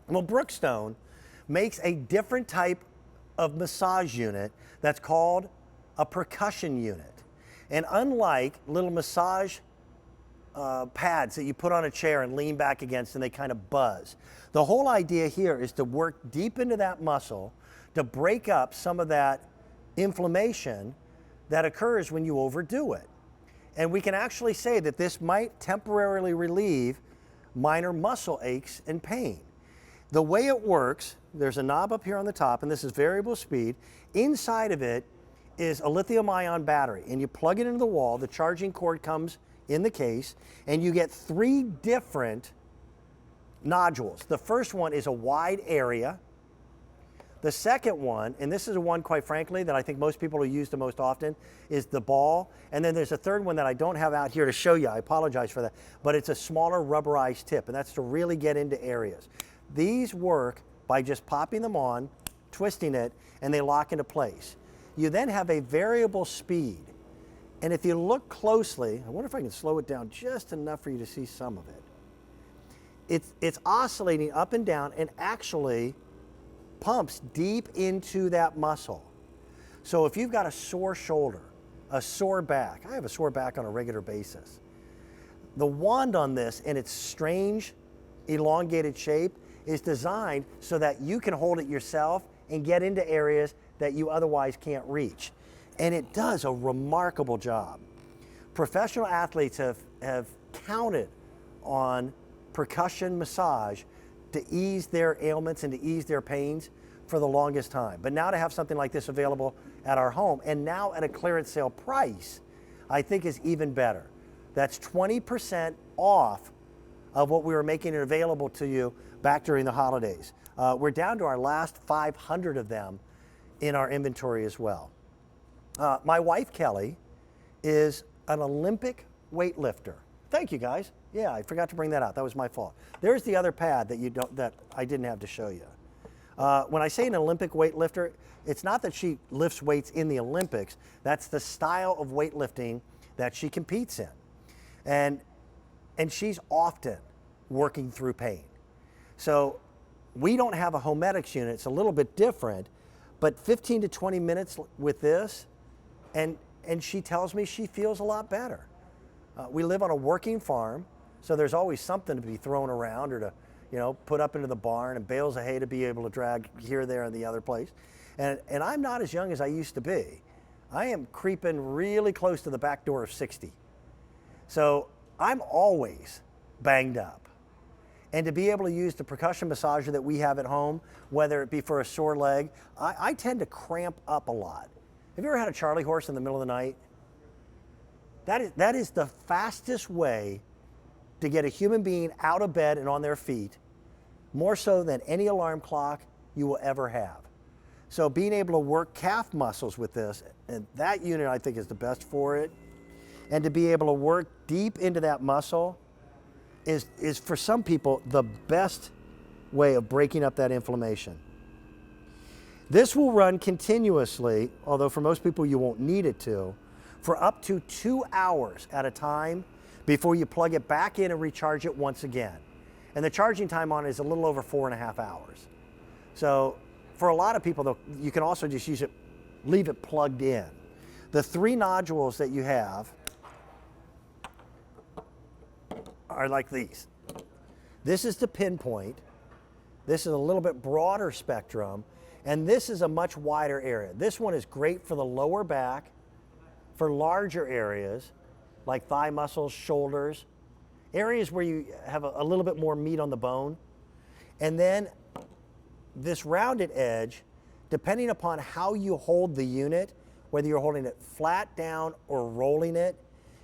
Well, Brookstone makes a different type of massage unit that's called a percussion unit. And unlike little massage pads that you put on a chair and lean back against and they kind of buzz, the whole idea here is to work deep into that muscle to break up some of that inflammation that occurs when you overdo it. And we can actually say that this might temporarily relieve minor muscle aches and pain. The way it works, there's a knob up here on the top, and this is variable speed. Inside of it is a lithium-ion battery, and you plug it into the wall, the charging cord comes in the case, and you get 3 different nodules. The first one is a wide area. The second one, and this is the one, quite frankly, that I think most people will use the most often, is the ball. And then there's a third one that I don't have out here to show you. I apologize for that. But it's a smaller rubberized tip, and that's to really get into areas. These work by just popping them on, twisting it, and they lock into place. You then have a variable speed. And if you look closely, I wonder if I can slow it down just enough for you to see some of it. It's oscillating up and down and actually pumps deep into that muscle. So if you've got a sore shoulder, a sore back, I have a sore back on a regular basis. The wand on this in its strange elongated shape is designed so that you can hold it yourself and get into areas that you otherwise can't reach. And it does a remarkable job. Professional athletes have counted on percussion massage to ease their ailments and to ease their pains for the longest time. But now to have something like this available at our home, and now at a clearance sale price, I think is even better. That's 20% off of what we were making it available to you back during the holidays. We're down to our last 500 of them in our inventory as well. My wife, Kelly, is an Olympic weightlifter. Thank you, guys. Yeah, I forgot to bring that out. That was my fault. There's the other pad that I didn't have to show you. When I say an Olympic weightlifter, it's not that she lifts weights in the Olympics. That's the style of weightlifting that she competes in. And she's often working through pain. So we don't have a homedics unit. It's a little bit different, but 15 to 20 minutes with this, and she tells me she feels a lot better. We live on a working farm, so there's always something to be thrown around or to, put up into the barn, and bales of hay to be able to drag here, there, and the other place. And I'm not as young as I used to be. I am creeping really close to the back door of 60. So I'm always banged up. And to be able to use the percussion massager that we have at home, whether it be for a sore leg, I tend to cramp up a lot. Have you ever had a Charlie horse in the middle of the night? That is the fastest way to get a human being out of bed and on their feet, more so than any alarm clock you will ever have. So being able to work calf muscles with this, and that unit I think is the best for it, and to be able to work deep into that muscle is for some people the best way of breaking up that inflammation. This will run continuously, although for most people you won't need it to, for up to 2 hours at a time before you plug it back in and recharge it once again. And the charging time on it is a little over 4.5 hours. So for a lot of people though, you can also just use it, leave it plugged in. The 3 nodules that you have are like these. This is the pinpoint. This is a little bit broader spectrum, and this is a much wider area. This one is great for the lower back, for larger areas like thigh muscles, shoulders, areas where you have a little bit more meat on the bone. And then this rounded edge, depending upon how you hold the unit, whether you're holding it flat down or rolling it,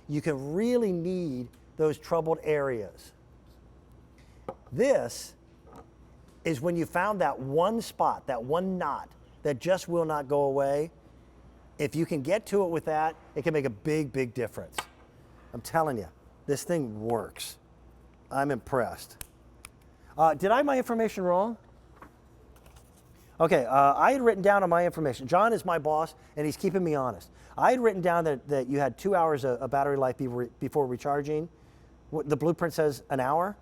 you can really knead those troubled areas. This is when you found that one spot, that one knot that just will not go away. If you can get to it with that, it can make a big, big difference. I'm telling you, this thing works. I'm impressed. Did I have my information wrong? Okay, I had written down on my information, John is my boss and he's keeping me honest. I had written down that you had 2 hours of battery life before recharging. The blueprint says an hour?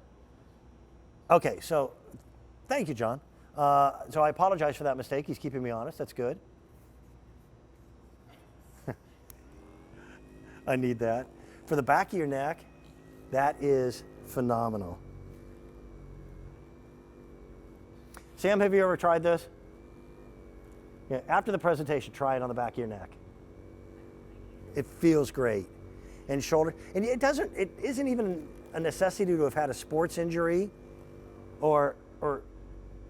Okay, so Thank you, John. So I apologize for that mistake. He's keeping me honest. That's good. I need that. For the back of your neck, that is phenomenal. Sam, have you ever tried this? Yeah, after the presentation, try it on the back of your neck. It feels great. And shoulder, and it isn't even a necessity to have had a sports injury or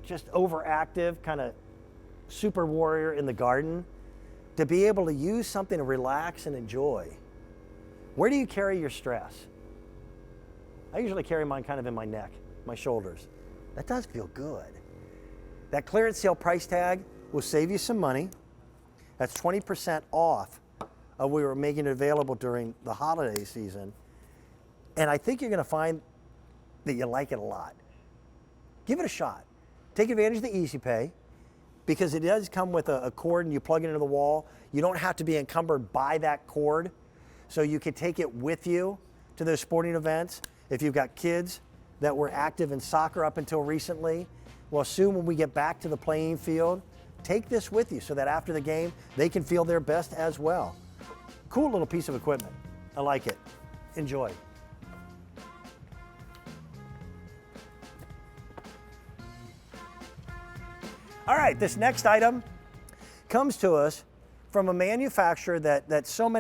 just overactive, kind of super warrior in the garden, to be able to use something to relax and enjoy. Where do you carry your stress? I usually carry mine kind of in my neck, my shoulders. That does feel good. That clearance sale price tag will save you some money. That's 20% off of we were making it available during the holiday season. And I think you're going to find that you like it a lot. Give it a shot. Take advantage of the Easy Pay, because it does come with a cord and you plug it into the wall. You don't have to be encumbered by that cord. So you can take it with you to those sporting events. If you've got kids that were active in soccer up until recently, well, soon when we get back to the playing field, take this with you so that after the game, they can feel their best as well. Cool little piece of equipment. I like it. Enjoy. All right, this next item comes to us from a manufacturer that so many